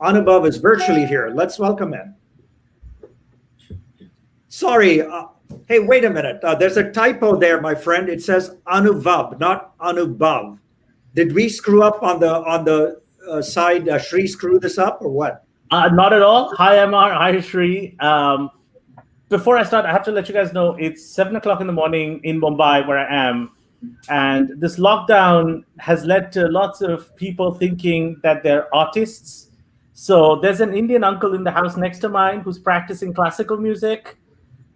Anubhav is virtually here. Let's welcome him. Sorry. Hey, wait a minute. There's a typo there, my friend. It says Anuvab, not Anubhav. Did we screw up on the side? Sree screw this up or what? Not at all. Hi, MR. Hi, Sree. Before I start, I have to let you guys know it's 7 o'clock in the morning in Mumbai, where I am. And this lockdown has led to lots of people thinking that they're artists. So there's an Indian uncle in the house next to mine who's practicing classical music.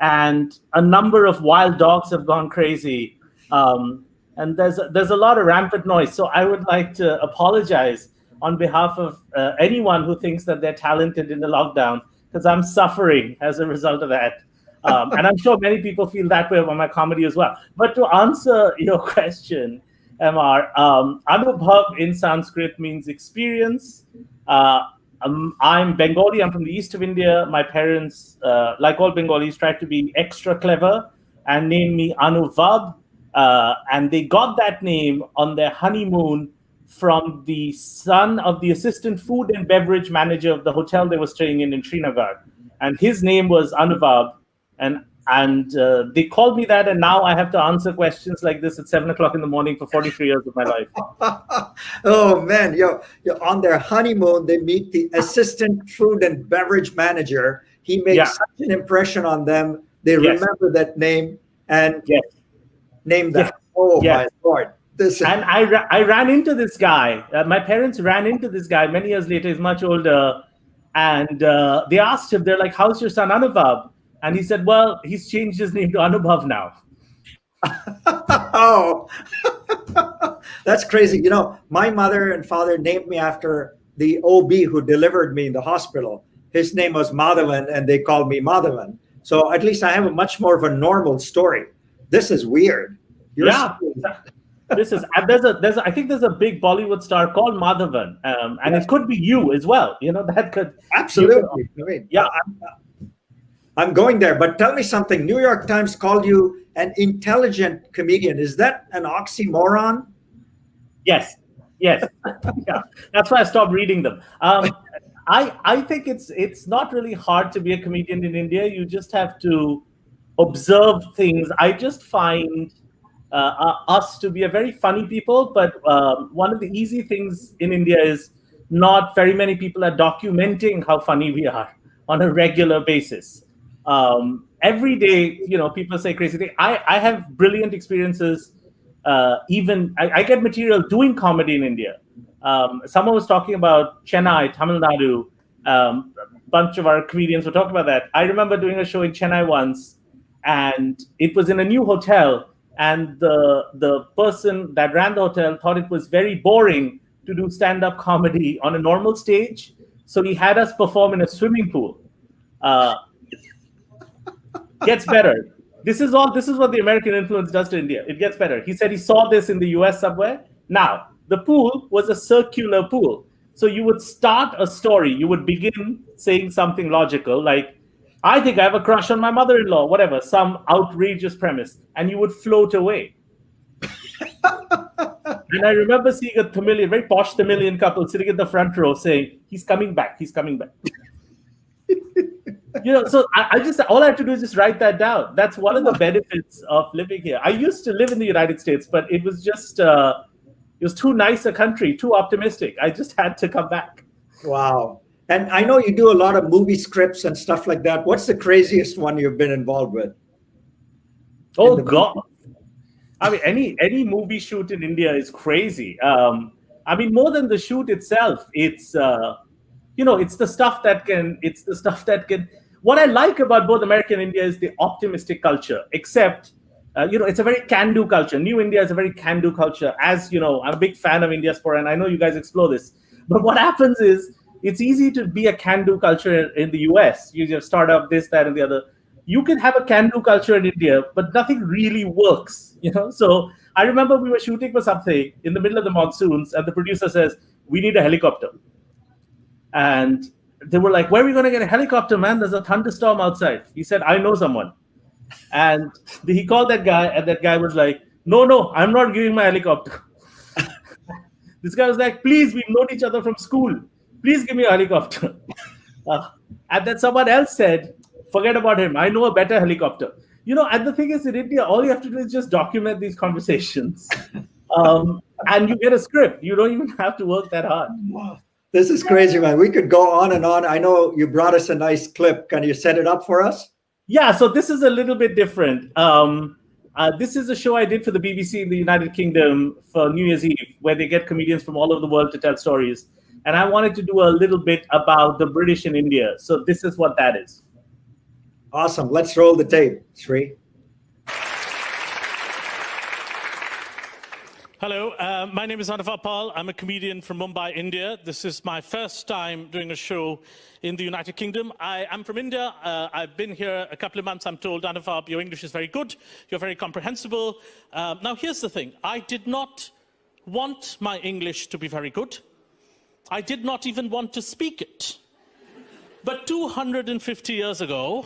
And a number of wild dogs have gone crazy. And there's a lot of rampant noise. So I would like to apologize on behalf of anyone who thinks that they're talented in the lockdown, because I'm suffering as a result of that. And I'm sure many people feel that way about my comedy as well. But to answer your question, MR, Anubhav in Sanskrit means experience. I'm Bengali. I'm from the east of India. My parents, like all Bengalis, tried to be extra clever and named me Anuvab. And they got that name on their honeymoon from the son of the assistant food and beverage manager of the hotel they were staying in Srinagar. And his name was Anuvab. And they called me that, and now I have to answer questions like this at 7 o'clock in the morning for 43 years of my life. Oh man, you're on their honeymoon. They meet the assistant food and beverage manager. He makes such an impression on them. They remember that name and name that. Oh my Lord. And I ran into this guy. My parents ran into this guy many years later. He's much older. And they asked him, they're like, how's your son Anubhav? And he said, well, he's changed his name to Anubhav now. Oh, that's crazy. You know, my mother and father named me after the OB who delivered me in the hospital. His name was Madhavan, and they called me Madhavan. So at least I have a much more of a normal story. This is weird. This is I think there's a big Bollywood star called Madhavan, and it could be you as well. You know, that could absolutely. I mean, I'm going there, but tell me something. New York Times called you an intelligent comedian. Is that an oxymoron? Yes. Yeah, that's why I stopped reading them. I think it's not really hard to be a comedian in India. You just have to observe things. I just find us to be a very funny people, but one of the easy things in India is not very many people are documenting how funny we are on a regular basis. Every day, you know, people say crazy things. I have brilliant experiences. I get material doing comedy in India. Someone was talking about Chennai, Tamil Nadu. A bunch of our comedians were talking about that. I remember doing a show in Chennai once, and it was in a new hotel. And the person that ran the hotel thought it was very boring to do stand-up comedy on a normal stage. So he had us perform in a swimming pool. Gets better. This is what the American influence does to India. It gets better. He said he saw this in the US subway. Now, the pool was a circular pool. So you would start a story. You would begin saying something logical, like, I think I have a crush on my mother-in-law, whatever, some outrageous premise. And you would float away. And I remember seeing a very posh Tamilian couple sitting in the front row saying, he's coming back. You know, so all I have to do is just write that down. That's one of the benefits of living here. I used to live in the United States, but it was just, it was too nice a country, too optimistic. I just had to come back. Wow. And I know you do a lot of movie scripts and stuff like that. What's the craziest one you've been involved with? Oh, God. I mean, any movie shoot in India is crazy. I mean, more than the shoot itself, it's, you know, it's the stuff that can, what I like about both America and India is the optimistic culture, except, you know, it's a very can-do culture. New India is a very can-do culture. As you know, I'm a big fan of Indiaspora, and I know you guys explore this. But what happens is, it's easy to be a can-do culture in the US. You just start up this, that, and the other. You can have a can-do culture in India, but nothing really works, you know? So I remember we were shooting for something in the middle of the monsoons, and the producer says, we need a helicopter. And they were like, where are we going to get a helicopter, man? There's a thunderstorm outside. He said, I know someone. And he called that guy, and that guy was like, no, I'm not giving my helicopter. This guy was like, please, we've known each other from school. Please give me a helicopter. And then someone else said, forget about him. I know a better helicopter. And the thing is, in India, all you have to do is just document these conversations. And you get a script. You don't even have to work that hard. Wow. This is crazy, man. We could go on and on. I know you brought us a nice clip. Can you set it up for us? Yeah, so this is a little bit different. This is a show I did for the BBC in the United Kingdom for New Year's Eve, where they get comedians from all over the world to tell stories. And I wanted to do a little bit about the British in India. So this is what that is. Awesome. Let's roll the tape, Sree. Hello, my name is Anuvab Pal. I'm a comedian from Mumbai, India. This is my first time doing a show in the United Kingdom. I am from India. I've been here a couple of months. I'm told, Anuvab, your English is very good. You're very comprehensible. Now, here's the thing. I did not want my English to be very good. I did not even want to speak it. But 250 years ago,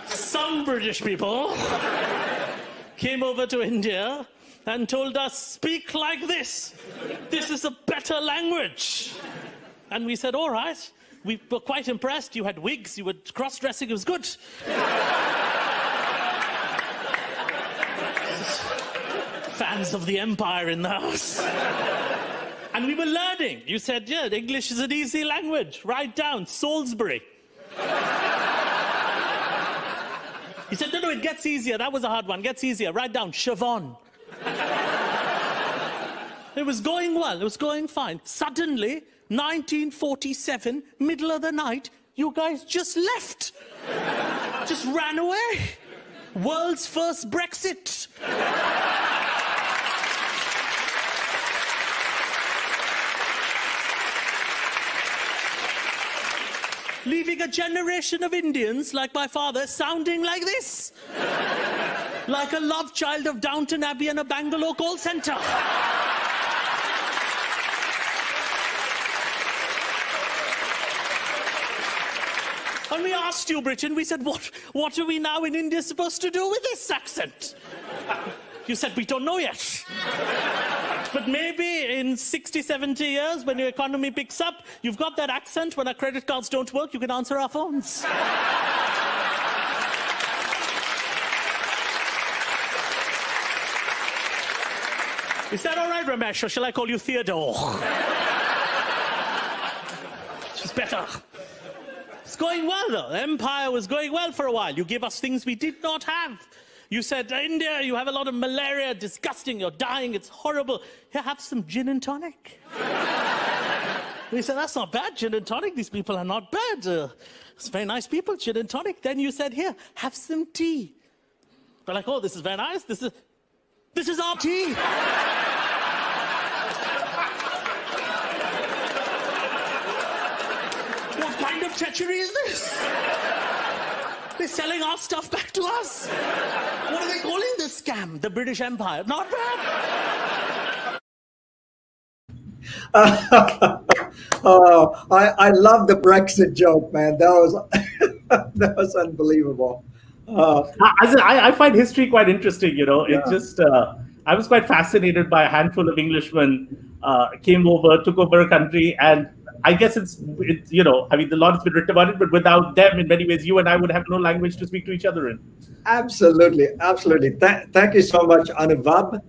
some British people came over to India and told us, speak like this. This is a better language. And we said, all right. We were quite impressed. You had wigs, you were cross-dressing, it was good. Fans of the empire in the house. And we were learning. You said, yeah, English is an easy language. Write down, Salisbury. He said, no, it gets easier. That was a hard one. Gets easier. Write down, Siobhan. It was going well. It was going fine. Suddenly, 1947, middle of the night, you guys just left. Just ran away. World's first Brexit. Leaving a generation of Indians, like my father, sounding like this. Like a love child of Downton Abbey and a Bangalore call centre. And we asked you, Britain, we said, what are we now in India supposed to do with this accent? You said, we don't know yet. But maybe in 60, 70 years, when your economy picks up, you've got that accent. When our credit cards don't work, you can answer our phones. Is that all right, Ramesh, or shall I call you Theodore? She's better. It's going well, though. The empire was going well for a while. You gave us things we did not have. You said, India, you have a lot of malaria, disgusting, you're dying, it's horrible. Here, have some gin and tonic. We said, that's not bad, gin and tonic. These people are not bad. It's very nice people, gin and tonic. Then you said, here, have some tea. We're like, oh, this is very nice. This is our tea. What kind of treachery is this? They're selling our stuff back to us. What are they calling this scam? The British Empire. Not bad. I love the Brexit joke, man. That was unbelievable. I find history quite interesting, Yeah. It just, I was quite fascinated by a handful of Englishmen came over, took over a country, and I guess it's a lot has been written about it, but without them, in many ways, you and I would have no language to speak to each other in. Absolutely. Thank you so much, Anuvab.